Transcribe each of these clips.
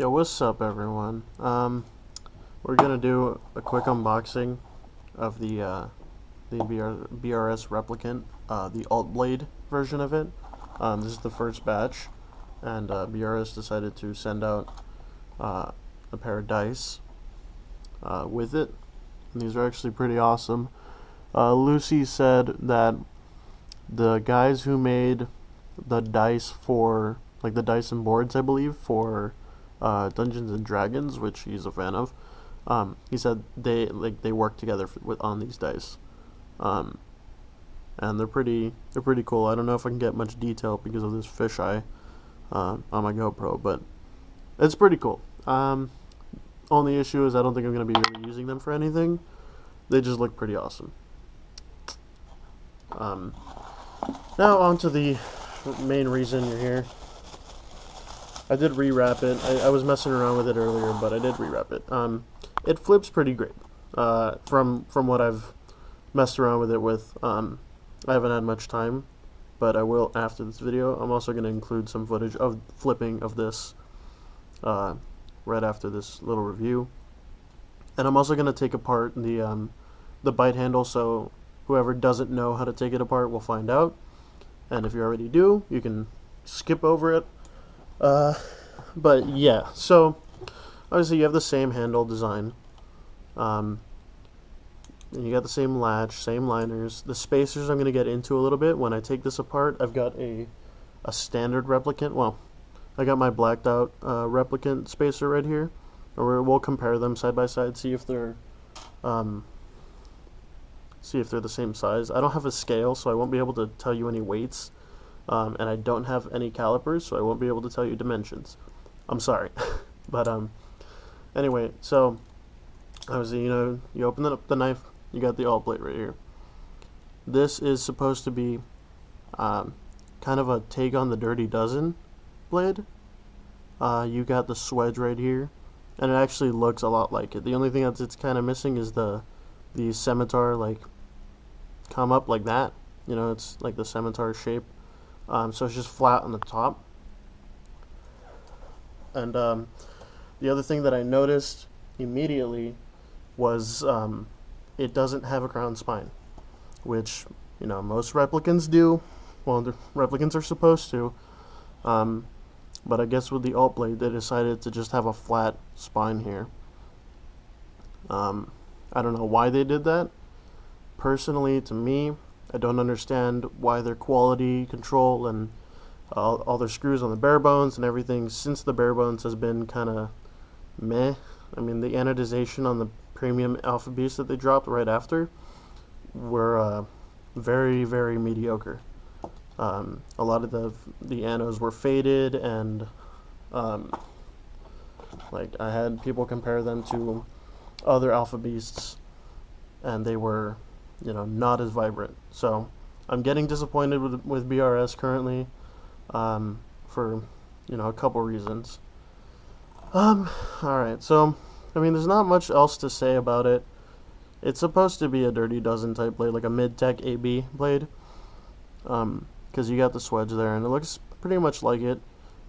Yo, what's up, everyone? We're gonna do a quick unboxing of the BRS Replicant, the Alt Blade version of it. This is the first batch, and BRS decided to send out a pair of dice with it. And these are actually pretty awesome. Lucy said that the guys who made the dice for, like the dice and boards, I believe, for Dungeons and Dragons, which he's a fan of, he said they work together on these dice, and they're pretty cool. I don't know if I can get much detail because of this fisheye on my GoPro, but it's pretty cool. Only issue is I don't think I'm going to be really using them for anything. They just look pretty awesome. Now on to the main reason you're here. I did rewrap it. I was messing around with it earlier, but I did rewrap it. It flips pretty great. From what I've messed around with it with. I haven't had much time, but I will after this video. I'm also going to include some footage of flipping of this right after this little review. And I'm also going to take apart the bite handle, so whoever doesn't know how to take it apart will find out. And if you already do, you can skip over it. But yeah, so obviously you have the same handle design, and you got the same latch, same liners. The spacers I'm going to get into a little bit when I take this apart. I've got a standard replicant. Well, I got my blacked out replicant spacer right here. We'll compare them side by side, see if they're the same size. I don't have a scale, so I won't be able to tell you any weights. And I don't have any calipers, so I won't be able to tell you dimensions. I'm sorry. But anyway, so obviously, you open up the knife, you got the alt blade right here. This is supposed to be kind of a take on the Dirty Dozen blade. You got the swedge right here, and it actually looks a lot like it. The only thing that's kind of missing is the scimitar, like, come up like that. It's like the scimitar shape. So it's just flat on the top. And the other thing that I noticed immediately was it doesn't have a crown spine, which most replicants do. Well, the replicants are supposed to, but I guess with the alt blade they decided to just have a flat spine here. I don't know why they did that. Personally, to me, I don't understand why their quality control and all their screws on the bare bones and everything since the bare bones has been kind of meh. I mean, the anodization on the premium Alpha Beast that they dropped right after were very, very mediocre. A lot of the anodes were faded, and like I had people compare them to other Alpha Beasts, and they were not as vibrant. So I'm getting disappointed with BRS currently, for a couple reasons. Alright, so I mean, there's not much else to say about it. It's supposed to be a Dirty Dozen type blade, like a mid-tech AB blade, because you got the swedge there, and it looks pretty much like it.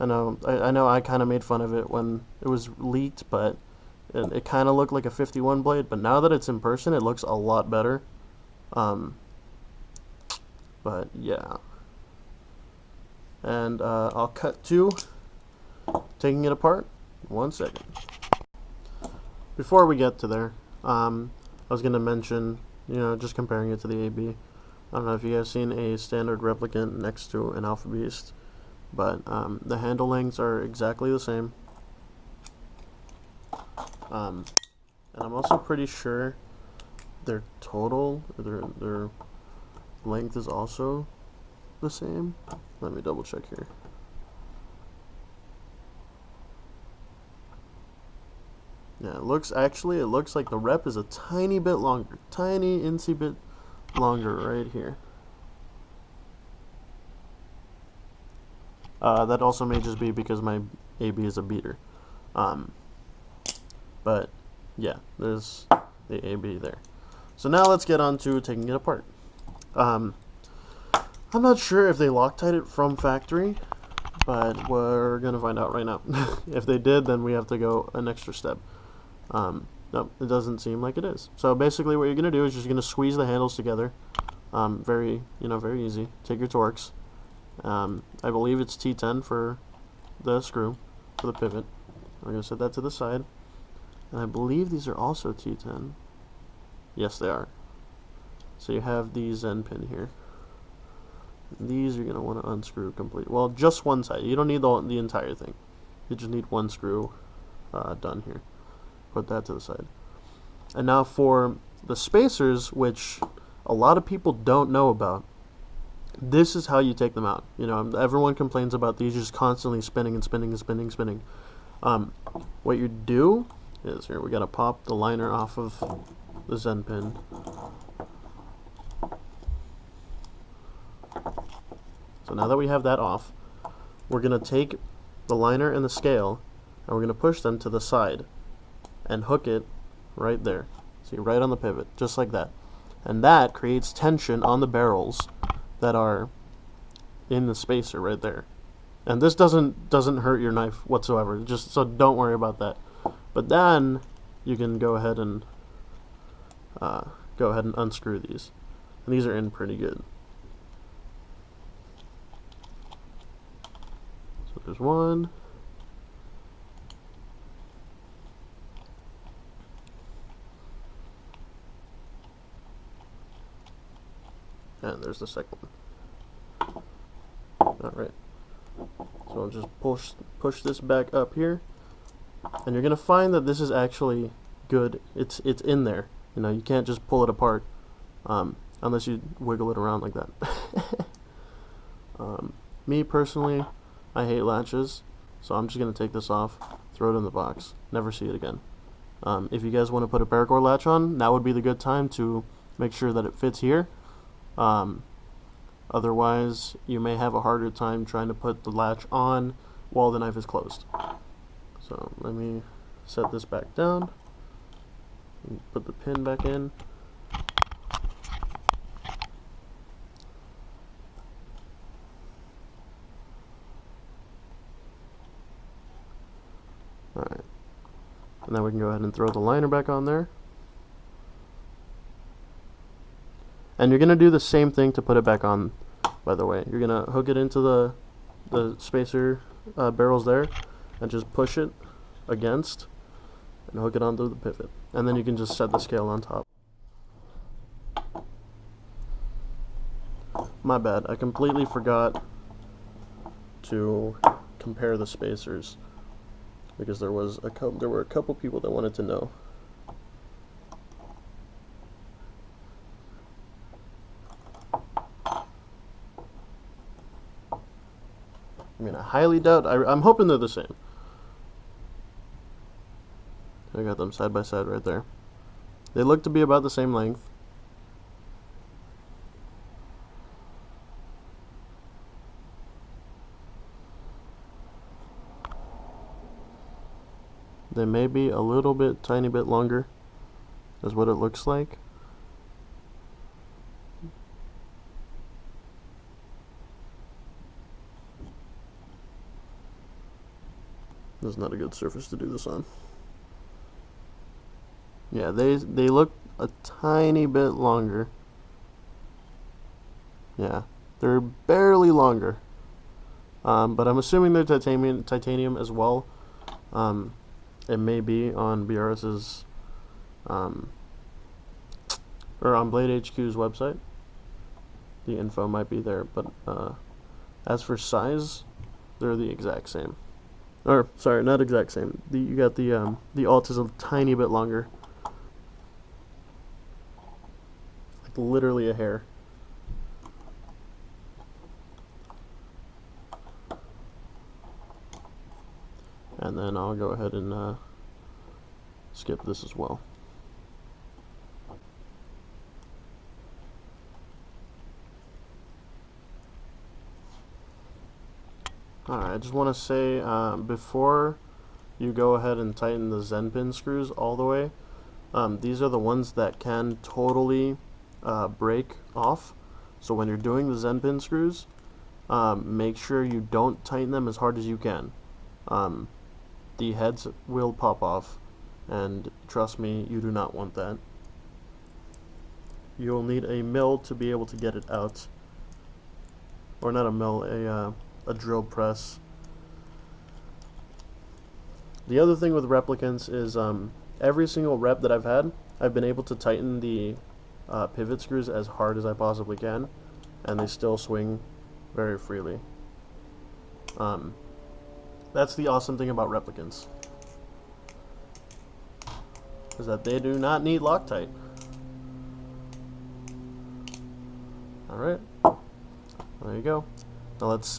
I know I kind of made fun of it when it was leaked, but it kind of looked like a 51 blade, but now that it's in person, it looks a lot better. But yeah, and I'll cut to taking it apart. 1 second. Before we get to there, I was gonna mention, just comparing it to the AB. I don't know if you guys seen a standard replicant next to an Alpha Beast, but the handle lengths are exactly the same. And I'm also pretty sure their total, their length is also the same. Let me double check here. Yeah, it looks like the rep is a tiny bit longer, tiny incy bit longer right here. That also may just be because my AB is a beater. But yeah, there's the AB there. So now let's get on to taking it apart. I'm not sure if they Loctite it from factory, but we're gonna find out right now. If they did, then we have to go an extra step. Nope, it doesn't seem like it is. So basically what you're gonna do is you're gonna squeeze the handles together. Very easy. Take your Torx. I believe it's T10 for the screw, for the pivot. We're gonna set that to the side. And I believe these are also T10. Yes, they are. So you have the Zen pin here. These you're going to want to unscrew completely. Well, just one side. You don't need the entire thing. You just need one screw done here. Put that to the side. And now for the spacers, which a lot of people don't know about, this is how you take them out. You know, everyone complains about these just constantly spinning and spinning and spinning and spinning. What you do is, here, we got to pop the liner off of the Zen pin. So now that we have that off, we're going to take the liner and the scale, and we're going to push them to the side and hook it right there. See, right on the pivot, just like that. And that creates tension on the barrels that are in the spacer right there. And this doesn't hurt your knife whatsoever, just so don't worry about that. But then you can go ahead and unscrew these. And these are in pretty good. So there's one. And there's the second one. Alright. So I'll just push this back up here. And you're gonna find that this is actually good. It's in there. You know, you can't just pull it apart unless you wiggle it around like that. Me personally, I hate latches, so I'm just gonna take this off, throw it in the box, never see it again. If you guys want to put a paracord latch on, now would be the good time to make sure that it fits here. Otherwise, you may have a harder time trying to put the latch on while the knife is closed. So let me set this back down, put the pin back in. Alright, and then we can go ahead and throw the liner back on there. And you're going to do the same thing to put it back on, by the way. You're going to hook it into the spacer barrels there, and just push it against, and hook it onto the pivot. And then you can just set the scale on top. My bad, I completely forgot to compare the spacers, because there were a couple people that wanted to know. I mean, I highly doubt. I'm hoping they're the same. I got them side by side right there. They look to be about the same length. They may be a little bit, tiny bit longer, is what it looks like. This is not a good surface to do this on. Yeah, they look a tiny bit longer. Yeah, they're barely longer. But I'm assuming they're titanium as well. It may be on BRS's or on Blade HQ's website. The info might be there, but as for size, they're the exact same. Or sorry, not exact same. You got the alt is a tiny bit longer, like literally a hair. And then I'll go ahead and skip this as well. Alright, I just want to say, before you go ahead and tighten the Zen pin screws all the way, these are the ones that can totally break off. So when you're doing the Zen pin screws, make sure you don't tighten them as hard as you can. The heads will pop off, and trust me, you do not want that. You'll need a mill to be able to get it out, or not a mill, a drill press. The other thing with replicants is every single rep that I've had, I've been able to tighten the pivot screws as hard as I possibly can, and they still swing very freely. That's the awesome thing about replicants, is that they do not need Loctite. Alright, there you go. Now let's